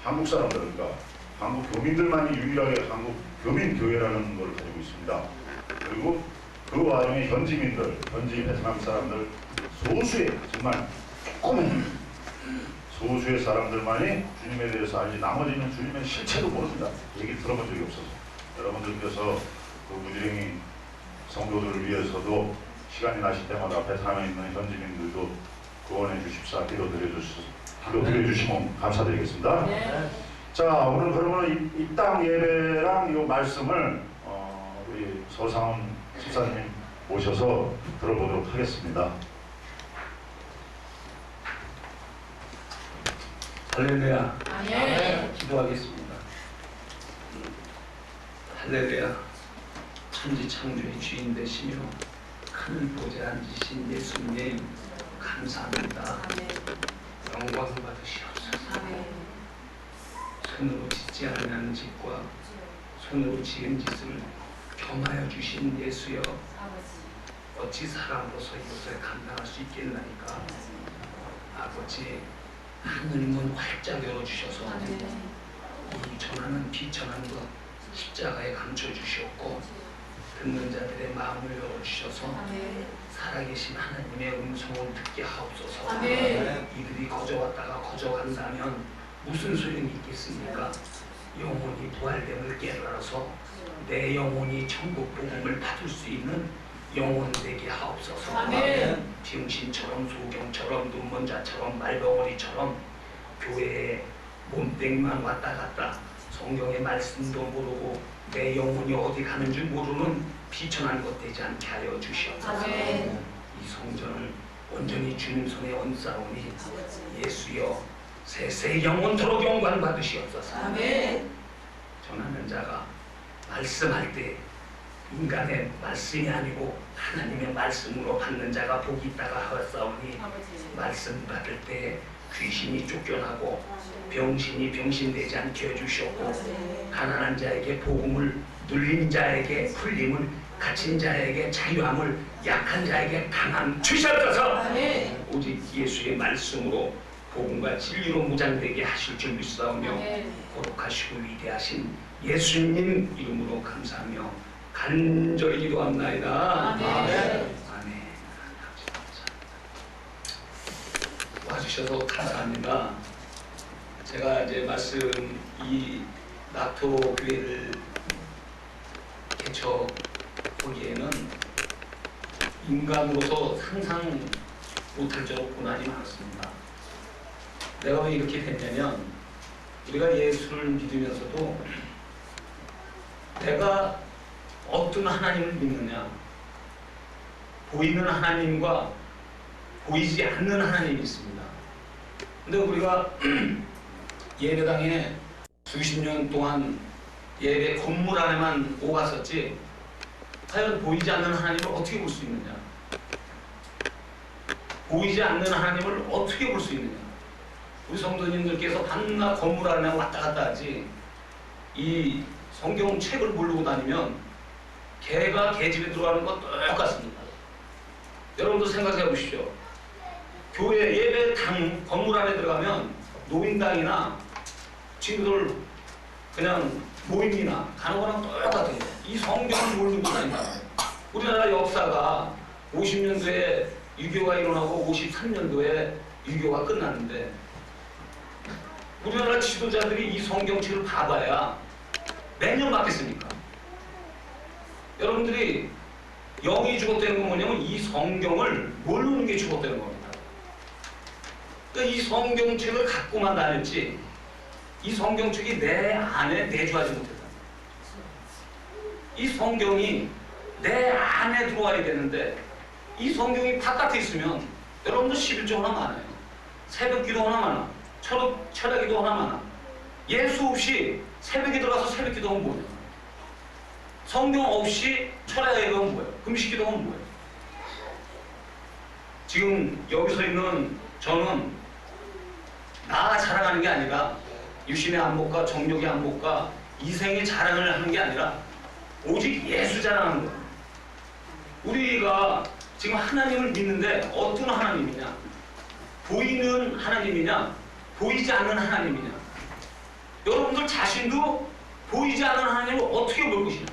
한국 사람들, 그러니까 한국 교민들만이 유일하게 한국 교민교회라는 걸 가지고 있습니다. 그리고 그 와중에 현지 베트남 사람들 소수의, 정말 조그만 소수의 사람들만이 주님에 대해서 알지, 나머지는 주님의 실체도 모릅니다. 얘기 들어본 적이 없어서. 여러분들께서 그 무지랭이 성도들을 위해서도 시간이 나실 때마다 베트남에 있는 현지민들도 구원해 주십사 기도드려 주시면 감사드리겠습니다. 네. 자, 오늘 그러면 이 땅 예배랑 이 말씀을 우리 서상훈 집사님 모셔서 들어보도록 하겠습니다. 할렐루야. 아멘. 기도하겠습니다. 할렐루야. 천지 창조의 주인 되시며 하늘 보좌에 앉으신 예수님 감사합니다. 아멘. 영광을 받으시옵소서. 아멘. 손으로 짓지 않는 짓과 손으로 지은 짓을 겸하여 주신 예수여, 어찌 사람으로서 이것을 감당할 수 있겠나이까. 아버지, 하늘문 활짝 열어주셔서 아멘. 이 전하는 비전한 것 십자가에 감춰주시옵고, 듣는 자들의 마음을 열어주셔서 아멘. 살아계신 하나님의 음성을 듣게 하옵소서. 아멘. 이들이 거저왔다가 거저간다면 무슨 소용이 있겠습니까? 영혼이 부활됨을 깨달아서 내 영혼이 천국 복음을 받을 수 있는 영혼 되게 하옵소서. 아멘. 병신처럼 소경처럼 눈먼자처럼 말덩어리처럼 교회에 몸뚱이만 왔다 갔다 성경의 말씀도 모르고 내 영혼이 어디 가는 줄 모르는 비천한 것 되지 않게 하여 주시옵소서. 아멘. 이 성전을 온전히 주님 손에 얹사오니 예수여 세세 영원토록 영광 받으시옵소서. 아멘. 전하는 자가 말씀할 때 인간의 말씀이 아니고 하나님의 말씀으로 받는 자가 복이 있다가 하였사오니, 말씀 받을 때 귀신이 쫓겨나고 병신이 병신되지 않게 해주시옵고, 가난한 자에게 복음을, 눌린 자에게 풀림을, 갇힌 자에게 자유함을, 약한 자에게 강함 주시옵소서. 아멘. 오직 예수의 말씀으로 복음과 진리로 무장되게 하실 줄 믿사오며, 거룩하시고 위대하신 예수님 이름으로 감사하며 간절히 기도합나이다. 아멘. 아멘. 와주셔서 감사합니다. 제가 이제 말씀 이 낙토 교회를 개척 보기에는 인간으로서 상상 못할 정도로 고난이 많았습니다. 내가 왜 이렇게 됐냐면, 우리가 예수를 믿으면서도 내가 어떤 하나님을 믿느냐, 보이는 하나님과 보이지 않는 하나님이 있습니다. 근데 우리가 예배당에 수십 년 동안 예배 건물 안에만 오갔었지, 과연 보이지 않는 하나님을 어떻게 볼 수 있느냐, 보이지 않는 하나님을 어떻게 볼 수 있느냐. 우리 성도님들께서 밤낮 건물 안에 왔다 갔다 하지, 이 성경책을 모르고 다니면 개가 개집에 들어가는 것 똑같습니다. 여러분도 생각해 보십시오. 교회 예배당 건물 안에 들어가면 노인당이나 친구들 그냥 모임이나 가는 거랑 똑같은 거예요. 이 성경을 모르고 다닌다. 우리나라 역사가 50년도에 유교가 일어나고 53년도에 유교가 끝났는데, 우리나라 지도자들이 이 성경책을 봐봐야 몇 년 받겠습니까? 여러분들이 영이 죽었다는 건 뭐냐면 이 성경을 모르는 게 죽었다는 겁니다. 그러니까 이 성경책을 갖고만 다녔지, 이 성경책이 내 안에 내주하지 못했다. 이 성경이 내 안에 들어와야 되는데, 이 성경이 바깥에 있으면 여러분들 11조 하나 많아요. 새벽 기도 하나 많아. 철야 기도 하나 많아. 예수 없이 새벽에 들어가서 새벽 기도하면 뭐냐? 성경 없이 철야 기도하면 뭐예요? 금식 기도하면 뭐예요? 지금 여기서 있는 저는 나 자랑하는 게 아니라, 유신의 안목과 정력의 안목과 이생의 자랑을 하는 게 아니라 오직 예수 자랑하는 거예요. 우리가 지금 하나님을 믿는데 어떤 하나님이냐? 보이는 하나님이냐? 보이지 않는 하나님이냐? 여러분들 자신도 보이지 않는 하나님을 어떻게 볼 것이냐.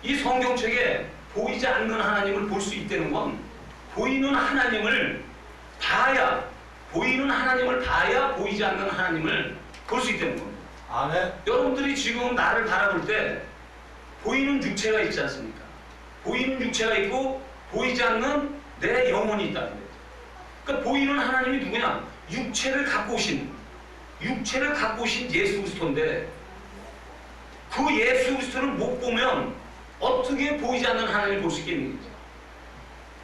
이 성경책에 보이지 않는 하나님을 볼 수 있다는 건 보이는 하나님을 봐야 보이지 않는 하나님을 볼 수 있다는 겁니다. 아멘. 여러분들이 지금 나를 바라볼 때 보이는 육체가 있지 않습니까? 보이는 육체가 있고 보이지 않는 내 영혼이 있다는 거예요. 그러니까 보이는 하나님이 누구냐? 육체를 갖고 오신 예수 그리스도인데 그 예수 그리스도를 못 보면 어떻게 보이지 않는 하나님을 볼 수 있겠는지.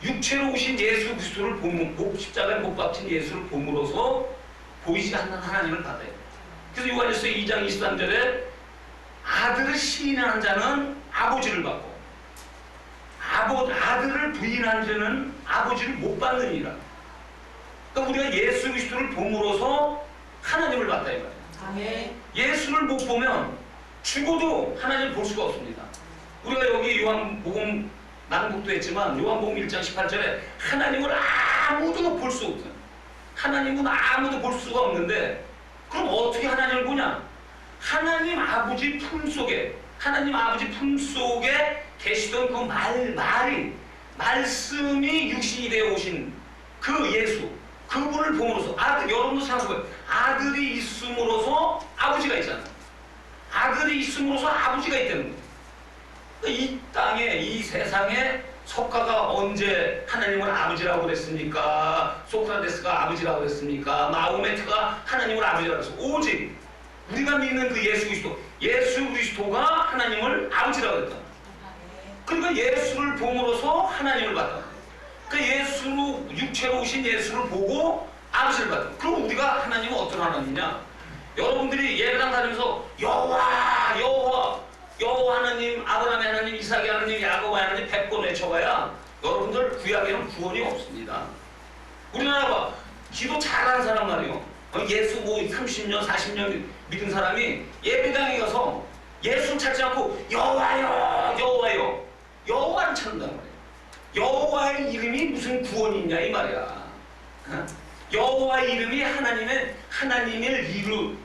육체로 오신 예수 그리스도를 십자가에 못 박힌 예수를 봄으로써 보이지 않는 하나님을 받아요. 그래서 요한일서 2장 23절에 아들을 시인한 자는 아버지를 받고 아들을 부인한 자는 아버지를 못 받느니라. 그러니까 우리가 예수 그리스도를 봄으로써 하나님을 받다 이 말이에요. 아멘. 예수를 못 보면 죽어도 하나님을 볼 수가 없습니다. 우리가 여기 요한복음 낭독도 했지만 요한복음 1장 18절에 하나님을 아무도 볼 수 없어요. 하나님은 아무도 볼 수가 없는데 그럼 어떻게 하나님을 보냐? 하나님 아버지 품속에 계시던 그 말씀이 육신이 되어 오신 그 예수, 그분을 봄으로써 여러분도 생각해봐요. 아들이 있음으로써 아버지가 있잖아요. 아들이 있음으로써 아버지가 있다는 거예요. 이 땅에, 이 세상에 석가가 언제 하나님을 아버지라고 그랬습니까? 소크라테스가 아버지라고 그랬습니까? 마호메트가 하나님을 아버지라고 그랬어. 오직 우리가 믿는 그 예수 그리스도가 하나님을 아버지라고 그랬다. 그러니까 예수를 봄으로써 하나님을 받다. 그러니까 육체로 오신 예수를 보고 아버지를 받다. 그럼 우리가 하나님은 어떤 하나님이냐? 여러분들이 예배당 다니면서 여호와 하나님, 아브라함의 하나님, 이삭의 하나님, 야곱의 하나님 100번 외쳐봐야 여러분들 구약에는 구원이 없습니다. 우리나라 봐. 기도 잘하는 사람 말이요. 예수 30년, 40년 믿은 사람이 예배당에 가서 예수 찾지 않고 여호와를 찾는단 말이에요. 여호와의 이름이 무슨 구원이 있냐 이 말이야. 여호와의 이름이 하나님을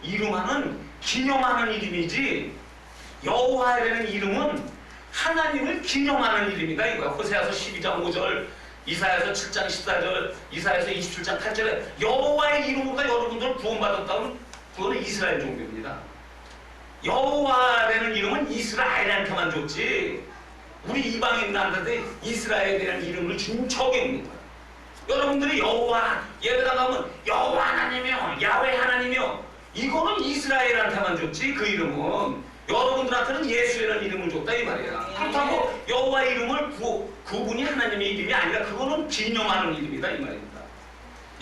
이름하는 기념하는 이름이지, 여호와라는 이름은 하나님을 기념하는 이름이다 이거야. 호세아서 12장 5절, 이사야서 7장 14절, 이사야서 27장 8절에 여호와의 이름으로 여러분들 구원받았다면 그거는 이스라엘 종교입니다. 여호와라는 이름은 이스라엘한테만 줬지 우리 이방인들한테 이스라엘이라는 이름을 준 적이 없는 거야. 여러분들이 여호와 예배당 가면 여호와 하나님이요, 야훼 하나님이요, 이거는 이스라엘한테만 줬지 그 이름은 여러분들한테는 예수라는 이름을 줬다 이 말이야. 그렇다고 여호와의 이름을 그분이 하나님의 이름이 아니라 그거는 기념하는 이름이다 이 말입니다.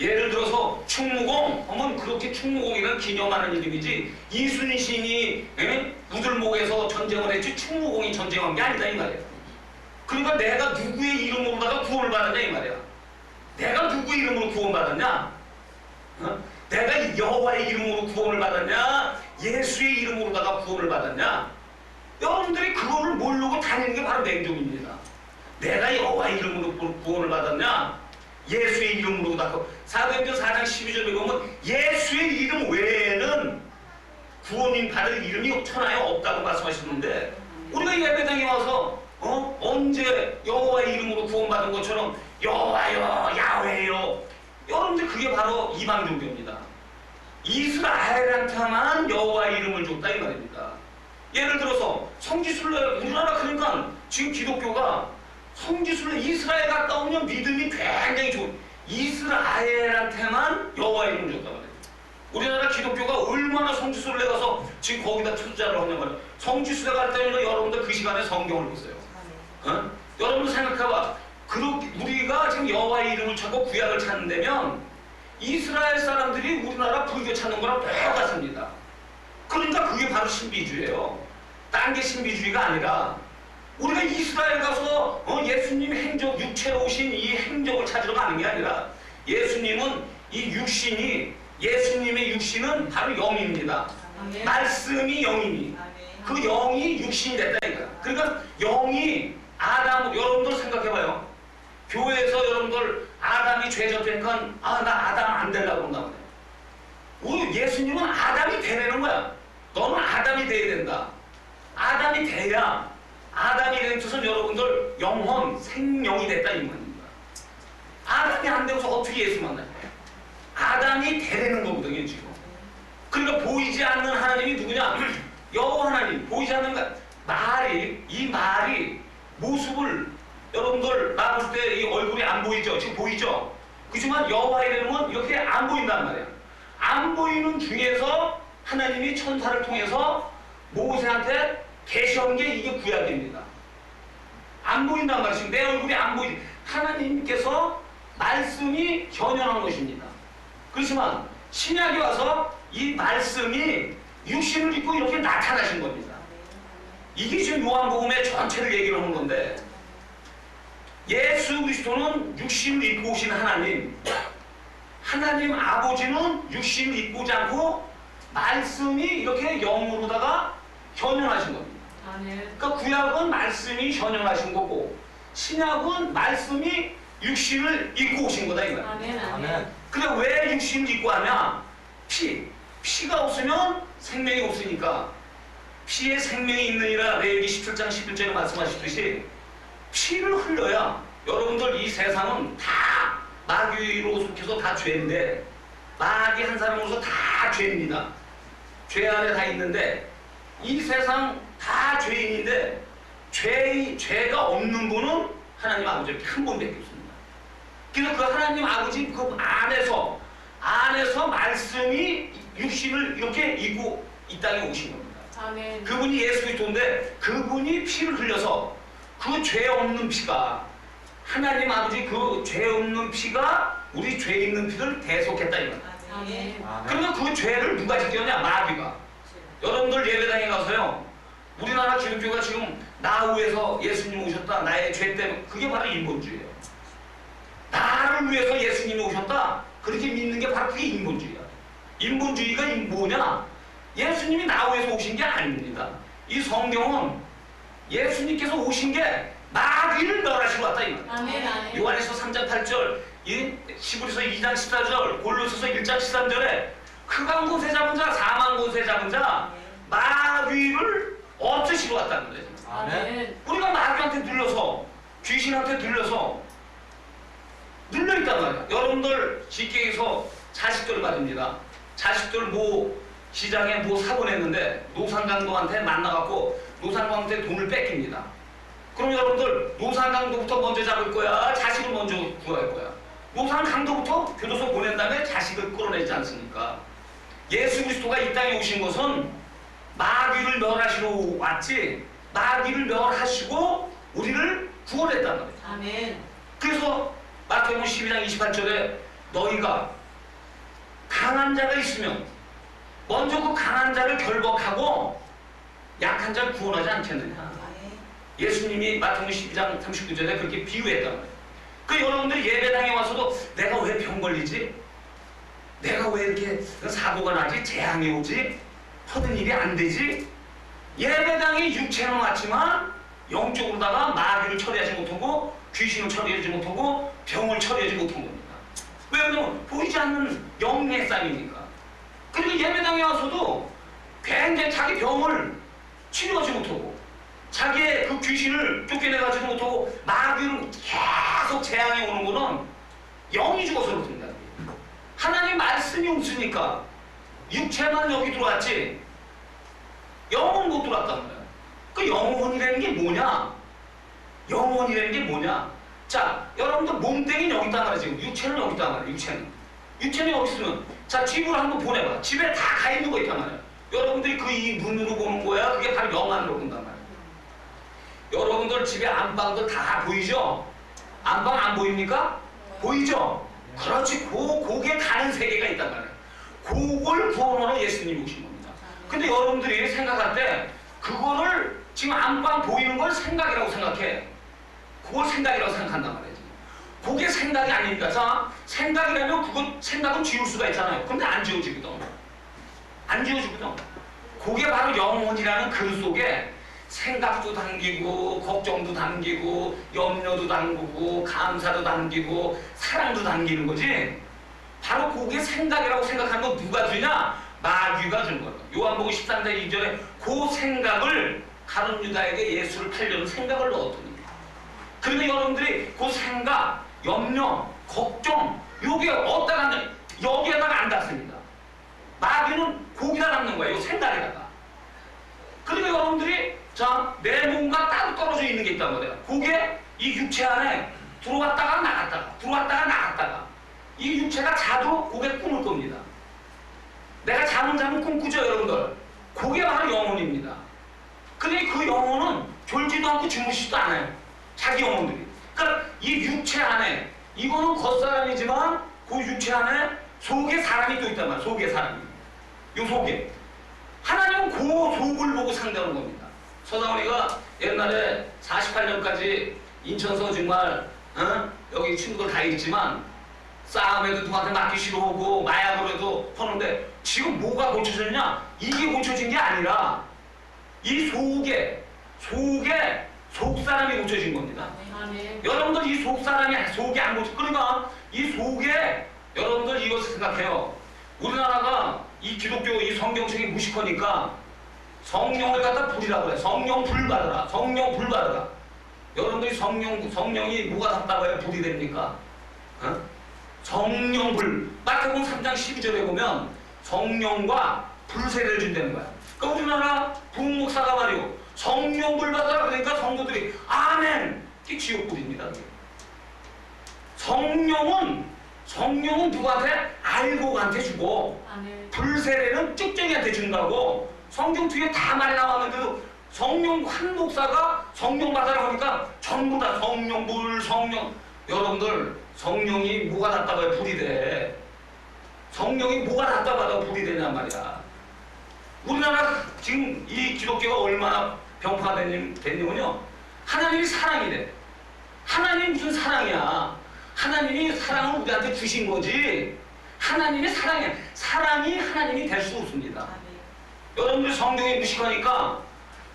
예를 들어서 충무공 하면 그렇게 충무공이란 기념하는 이름이지 이순신 시인이 우들목에서 전쟁을 했지 충무공이 전쟁한 게 아니다 이 말이야. 그러니까 내가 누구의 이름으로다가 구원을 받았냐 이 말이야. 내가 누구의 이름으로 구원받았냐? 내가 여호와의 이름으로 구원을 받았냐? 예수의 이름으로다가 구원을 받았냐? 여러분들이 그거를 모르고 다니는 게 바로 냉종입니다. 내가 여호와의 이름으로 구원을 받았냐? 예수의 이름으로다가. 사도행전 4장 12절에 보면 예수의 이름 외에는 구원인 받을 이름이 천하에 없다고 말씀하셨는데 우리가 예배당에 와서 언제 여호와의 이름으로 구원받은 것처럼 여호와요, 야훼요, 여러분들 그게 바로 이방 종교입니다. 이스라엘한테만 여호와의 이름을 줬다 이 말입니다. 예를 들어서 성지순례, 우리나라 그러니까 지금 기독교가 성지순례 이스라엘 갔다 오면 믿음이 굉장히 좋은, 이스라엘한테만 여호와의 이름을 줬단 말이에요. 우리나라 기독교가 얼마나 성지순례 가서 지금 거기다 투자를 하냐 말이에요. 성지순례 갈 때는 여러분들 그 시간에 성경을 보세요. 여러분들 생각해봐. 우리가 지금 여호와의 이름을 찾고 구약을 찾는다면 이스라엘 사람들이 우리나라 불교 찾는 거랑 똑같습니다. 그러니까 그게 바로 신비주의예요. 딴 게 신비주의가 아니라 우리가 이스라엘 가서 예수님 행적, 육체로 오신 이 행적을 찾으러 가는 게 아니라 예수님은 예수님의 육신은 바로 영입니다. 말씀이 영이니 그 영이 육신이 됐다 이거야. 그러니까 영이 여러분들 생각해봐요. 교회에서 여러분들 아담이 죄졌다니까 나 아담 안 되려고 그런다고 그래요. 우리 예수님은 아담이 되는 거야. 너는 아담이 돼야 된다. 아담이 돼야, 아담이 된 뜻은 여러분들 영혼, 생명이 됐다 이 말입니다. 아담이 안 되고서 어떻게 예수 만나요? 아담이 되는 거거든요 지금. 그러니까 보이지 않는 하나님이 누구냐? 여호와 하나님. 보이지 않는 말이, 이 말이 모습을 여러분들 나 볼 때 이 얼굴이 안 보이죠? 지금 보이죠? 그렇지만 여호와의 이름은 이렇게 안 보인단 말이야. 안 보이는 중에서 하나님이 천사를 통해서 모세한테 계시한 게 이게 구약입니다. 안 보인단 말이지. 내 얼굴이 안 보이지. 하나님께서 말씀이 현현한 것입니다. 그렇지만 신약에 와서 이 말씀이 육신을 입고 이렇게 나타나신 겁니다. 이게 지금 요한복음의 전체를 얘기를 하는 건데, 예수 그리스도는 육신을 입고 오신 하나님, 하나님 아버지는 육신을 입고 오지 않고 말씀이 이렇게 영으로다가 현현하신 겁니다. 그러니까 구약은 말씀이 현현하신 거고, 신약은 말씀이 육신을 입고 오신 거다 이 말이에요. 근데 왜 육신을 입고 하냐? 피가 없으면 생명이 없으니까, 피에 생명이 있느니라 레위기 17장 11절에 말씀하시듯이 피를 흘려야, 여러분들 이 세상은 다 마귀로 속해서 다 죄인데, 마귀 한 사람으로서 다 죄입니다. 죄 안에 다 있는데, 이 세상 다 죄인인데 죄가 없는 분은 하나님 아버지 한 분밖에 없습니다. 그래서 그 하나님 아버지 그 안에서 말씀이 육신을 이렇게 입고 이 땅에 오신 겁니다. 아멘. 그분이 예수 그리스도인데, 그분이 피를 흘려서 그 죄 없는 피가, 하나님 아버지 그 죄 없는 피가 우리 죄 있는 피를 대속했다 이 말이에요. 아멘. 그러면 그 죄를 누가 지켰냐? 마귀가. 여러분들 예배당에 가서요, 우리나라 기독교가 지금 나우에서 예수님 오셨다, 나의 죄 때문에, 그게 바로 인본주의예요. 나를 위해서 예수님이 오셨다, 그렇게 믿는 게 바로 그게 인본주의야. 인본주의가 뭐냐? 예수님이 나우에서 오신 게 아닙니다. 이 성경은 예수님께서 오신 게 마귀를 멸하시러 왔다 이 말이에요. 아멘. 아멘. 요한에서 3장 8절, 시부리서 2장 14절, 골로새서 1장 13절에 흑암 곳에 잡은 자, 사망 곳에 잡은 자, 마귀를 없애시러 왔다는 거예요. 아멘. 우리가 마귀한테 눌려서, 귀신한테 눌려서 눌려있단 말이야. 여러분들 직계에서 자식들 말입니다. 자식들 시장에 사고 냈는데 노상강도한테 만나갖고 노상강도한테 돈을 뺏깁니다. 그럼 여러분들 노상강도부터 먼저 잡을 거야? 자식을 먼저 구할 거야? 노상강도부터 교도소 보낸 다음에 자식을 끌어내지 않습니까? 예수 그리스도가 이 땅에 오신 것은 마귀를 멸하시러 왔지, 마귀를 멸하시고 우리를 구원했단 말이에요. 아멘. 그래서 마태복음 12장 28절에 너희가 강한 자가 있으면 먼저 그 강한 자를 결박하고 약한 자를 구원하지 않겠느냐. 예수님이 마태복음 12장 39절에 그렇게 비유했단 말이에요. 그 여러분들이 예배당에 와서도 내가 왜 병 걸리지? 내가 왜 이렇게 사고가 나지? 재앙이 오지? 하는 일이 안 되지? 예배당에 육체는 왔지만 영적으로다가 마귀를 처리하지 못하고 귀신을 처리하지 못하고 병을 처리하지 못한 겁니다. 왜냐면 보이지 않는 영의 싸움이니까. 그리고 예배당에 와서도 굉장히 자기 병을 치료하지 못하고 자기의 그 귀신을 쫓겨내가지도 못하고 마귀로 계속 재앙이 오는 거는 영이 죽어서 그렇습니다. 하나님 말씀이 없으니까 육체만 여기 들어왔지 영은 못 들어왔단 말이야. 그 영혼이라는 게 뭐냐? 영혼이라는 게 뭐냐? 자, 여러분들 몸뚱이는 여기 있단 말이야. 지금 육체는 여기 있단 말이야. 육체는 여기 있으면, 자, 집으로 한번 보내봐. 집에 다 가 있는 거 있단 말이야. 여러분들이 그 이 눈으로 보는 거야. 그게 바로 영 안으로 본단 말이야. 여러분들 집에 안방들 다 보이죠? 안방 안 보입니까? 보이죠? 그렇지. 그게 가는 세계가 있단 말이야. 그걸 구원하러 예수님이 오신 겁니다. 근데 여러분들이 생각할 때 그거를 지금 안방 보이는 걸 생각이라고 생각해. 그걸 생각이라고 생각한단 말이야. 그게 생각이 아닙니다. 자, 생각이라면 그거 생각은 지울 수가 있잖아요. 근데 안 지워지거든. 안 지워지거든. 그게 바로 영혼이라는 글 속에 생각도 담기고 걱정도 담기고 염려도 담그고 감사도 담기고 사랑도 담기는 거지. 바로 그게 생각이라고 생각하는 건 누가 주냐? 마귀가 준 거예요. 요한복음 13장 2절에 그 생각을 가룟 유다에게 예수를 팔려는 생각을 넣었더니, 그러면 여러분들이 그 생각, 염려, 걱정, 요게 어디다 갖는, 여기에다가 안 닿습니다. 마귀는 거기다 갖는 거예요. 요 생각에다가. 그러면 여러분들이 자, 내 몸과 따로 떨어져 있는 게 있단 말이에요. 그게 이 육체 안에 들어왔다가 나갔다가, 들어왔다가 나갔다가, 이 육체가 자도 그게 꿈을 꿉니다. 내가 잠은 꿈꾸죠, 여러분들. 그게 바로 영혼입니다. 근데 그 영혼은 졸지도 않고 주무시지도 않아요. 자기 영혼들이. 그러니까 이 육체 안에, 이거는 겉사람이지만 그 육체 안에 속에 사람이 또 있단 말이에요. 속에 사람이. 요 속에. 하나님은 그 속을 보고 상대하는 겁니다. 서다원이가 옛날에 48년까지 인천서 정말 여기 친구들 다 있지만 싸움에도 누구한테 맞기 싫어하고 마약으로도 하는데 지금 뭐가 고쳐졌냐? 이게 고쳐진 게 아니라 이 속에 속사람이 고쳐진 겁니다. 아멘. 여러분들 이 속사람이 속이 안 고쳐. 그러니까 이 속에 여러분들 이것을 생각해요. 우리나라가 이 기독교 이 성경책이 무식하니까 성령을 갖다 불이라고 그래. 성령 불 받으라. 성령 불 받으라. 여러분들이 성령이 뭐가 답답해야 불이 됩니까? 성령 불. 마태복음 3장 12절에 보면 성령과 불세례를 준다는 거야. 그러니까 우리나라 부목사가 말이요. 성령 불 받으라 그러니까 성도들이 아멘. 이게 지옥불입니다. 성령은 누구한테? 알곡한테 주고 아멘. 불세례는 쭉쟁이한테 준다고 성경 뒤에 다 말이 나왔는데도 성령 한 목사가 성령 받으라고 하니까 전부 다 성령 불 성령. 여러분들 성령이 뭐가 답답해 불이 돼. 성령이 뭐가 답답하다고 불이 되냔 말이야. 우리나라 지금 이 기독교가 얼마나 병파됐냐면요. 하나님이 사랑이래. 하나님이 무슨 사랑이야. 하나님이 사랑을 우리한테 주신 거지. 하나님이 사랑이야. 사랑이 하나님이 될 수 없습니다. 여러분들 성경이 무식하니까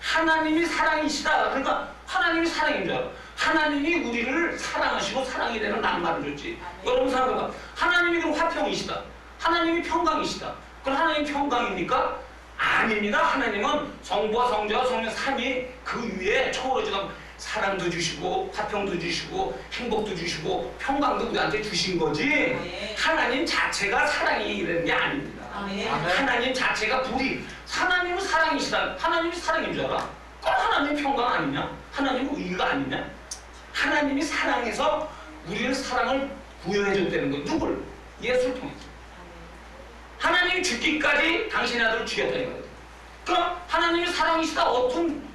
하나님이 사랑이시다. 그러니까 하나님이 사랑인 줄 알아. 하나님이 우리를 사랑하시고 사랑이 되는 낱말을 줬지. 여러분 생각해봐. 하나님이 그럼 화평이시다. 하나님이 평강이시다. 그럼 하나님 평강입니까? 아닙니다. 하나님은 성부와 성자와 성령 삼위 그 위에 초월해주다 사랑도 주시고 화평도 주시고 행복도 주시고 평강도 우리한테 주신 거지. 하나님 자체가 사랑이라는 게 아닙니다. 아멘. 하나님 자체가 불이. 하나님은 사랑이시다. 하나님이 사랑인 줄 알아? 그럼 하나님이 평강 아니냐? 하나님은 의가 아니냐? 하나님이 사랑해서 우리는 사랑을 부여해줬다는 거예요. 누굴? 예수를 통해서. 하나님이 죽기까지 당신의 아들을 죽였다는 거예요. 그럼 하나님이 사랑이시다. 어떤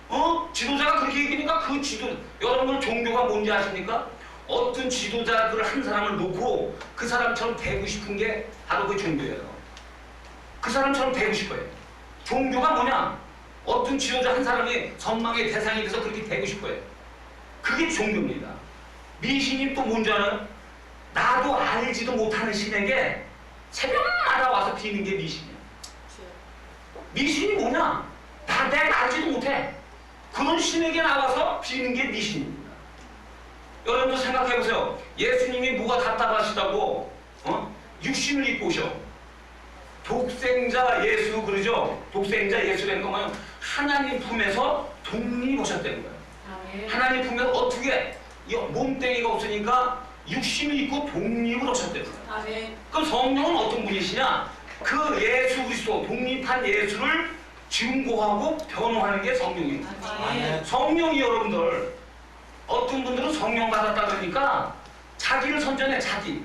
지도자가 그렇게 얘기하니까 그 여러분 종교가 뭔지 아십니까? 어떤 지도자들 한 사람을 놓고 그 사람처럼 되고 싶은 게 바로 그 종교예요. 그 사람처럼 되고 싶어요. 종교가 뭐냐? 어떤 지도자 한 사람이 선망의 대상이 돼서 그렇게 되고 싶어요. 그게 종교입니다. 미신이 또 뭔지 알아요? 나도 알지도 못하는 신에게 새벽마다 와서 비는 게 미신이야. 미신이 뭐냐? 내가 알지도 못해. 그런 신에게 나와서 비는 게 미신입니다. 여러분도 생각해보세요. 예수님이 뭐가 답답하시다고 육신을 입고 오셔. 독생자 예수 그러죠? 독생자 예수라는 건 뭐냐면 하나님 품에서 독립하셨다는 거예요. 아멘. 하나님 품에서 어떻게 몸뚱이가 없으니까 육신을 입고 독립을 하셨다는 거예요. 아멘. 그럼 성령은 어떤 분이시냐? 그 예수 그리스도 독립한 예수를 증거하고 변호하는 게 성령입니다. 아멘. 성령이 여러분들 어떤 분들은 성령 받았다 그러니까 자기를 선전해. 자기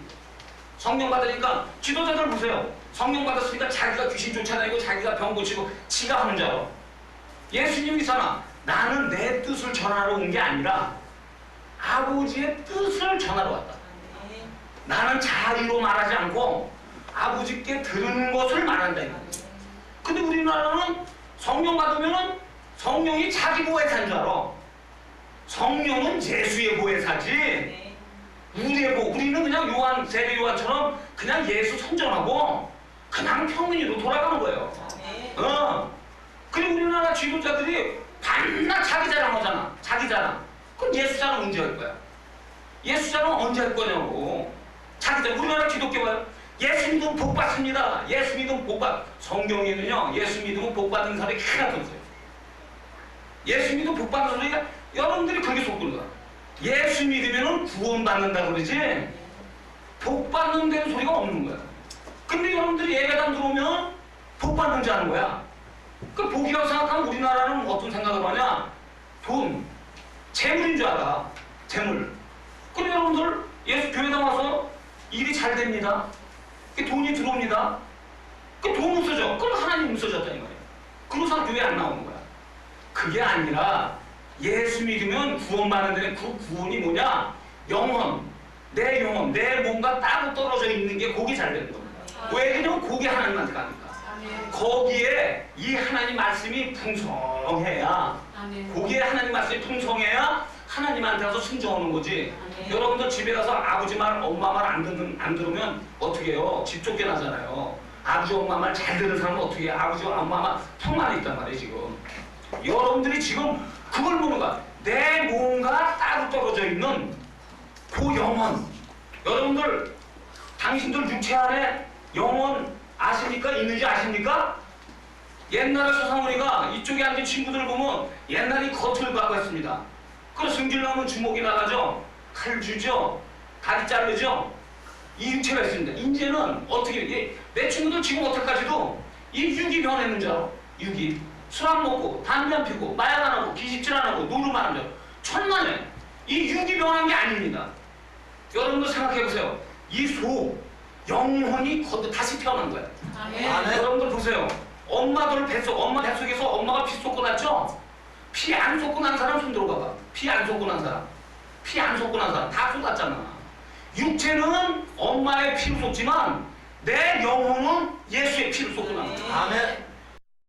성령 받으니까 지도자들 보세요. 성령 받았으니까 자기가 귀신 쫓아내고 자기가 병 고치고 지가 하는 줄 알아. 예수님이잖아. 나는 내 뜻을 전하러 온 게 아니라 아버지의 뜻을 전하러 왔다. 나는 자의로 말하지 않고 아버지께 들은 것을 말한다. 근데 우리나라는 성령 받으면은 성령이 자기 보혜사인 줄 알아. 성령은 예수의 보혜사지. 우리는 그냥 세례 요한처럼 그냥 예수 선전하고 그냥 평민으로 돌아가는 거예요. 그리고 우리나라 지도자들이 밤낮 자기 자랑하잖아. 자기 자랑. 그럼 예수 자랑 언제 할 거야? 예수 자랑 언제 할 거냐고. 자기 자랑. 우리나라 기독교 봐요. 예수 믿으면 복 받습니다. 예수 믿으면 복 받. 성경에는요, 예수 믿으면 복 받는 사람이 하나도 없어요. 예수 믿으면 복 받는 소리가 여러분들이 그렇게 속는 거야. 예수 믿으면 구원 받는다 그러지 복 받는다는 소리가 없는 거야. 근데 여러분들이 예배당 들어오면 복 받는 줄 아는 거야. 그 복이라고 생각하면 우리나라는 어떤 생각을 하냐? 돈, 재물인 줄 알아. 재물. 근데 여러분들 예수 교회당 와서 일이 잘 됩니다. 돈이 들어옵니다. 그 돈 없어져. 그럼 하나님 없어졌다는 거예요. 그러고서 교회 안 나오는 거야. 그게 아니라 예수 믿으면 구원받는 데는 그 구원이 뭐냐? 영혼, 내 영혼, 내 몸과 따로 떨어져 있는 게 거기 잘 되는 겁니다. 왜 그러냐면 거기 하나님한테 가니까. 거기에 이 하나님 말씀이 풍성해야, 거기에 하나님 말씀이 풍성해야 하나님한테 가서 순종하는 거지. 여러분들 집에 가서 아버지 말, 엄마 말 안 들으면 어떻게 해요? 집 쫓겨나잖아요. 아버지, 엄마 말 잘 듣는 사람은 어떻게 해? 아버지, 엄마 말 통만이 있단 말이에요, 지금. 여러분들이 지금 그걸 보는 거야. 내 몸과 따로 떨어져 있는 그 영혼. 여러분들, 당신들 육체 안에 영혼 아십니까? 있는지 아십니까? 옛날에 서상훈이가 이쪽에 앉은 친구들 보면 옛날에 겉을 갖고 했습니다. 그 승질 나면 주먹이 나가죠? 칼 주죠? 다리 자르죠? 이 육체가 있습니다. 이제는 어떻게, 내 친구들 지금 어떡하지도 이 육이 변했는 줄 알아? 육이. 술 안 먹고, 담배 안 피고, 마약 안 하고, 기집질 안 하고, 노름 안 하죠. 천만에 이 육이 변한 게 아닙니다. 여러분들 생각해보세요. 이 속, 영혼이 다시 태어난 거예요. 여러분들 보세요. 엄마 뱃속에서 엄마가 피 쏟고 났죠? 피 안 쏟고 난 사람 손 들어봐봐. 피 안 쏟고 난 사람. 피 안 쏟고 난 사람. 다 쏟았잖아. 육체는 엄마의 피를 쏟지만 내 영혼은 예수의 피를 쏟고 난 거야. 아멘.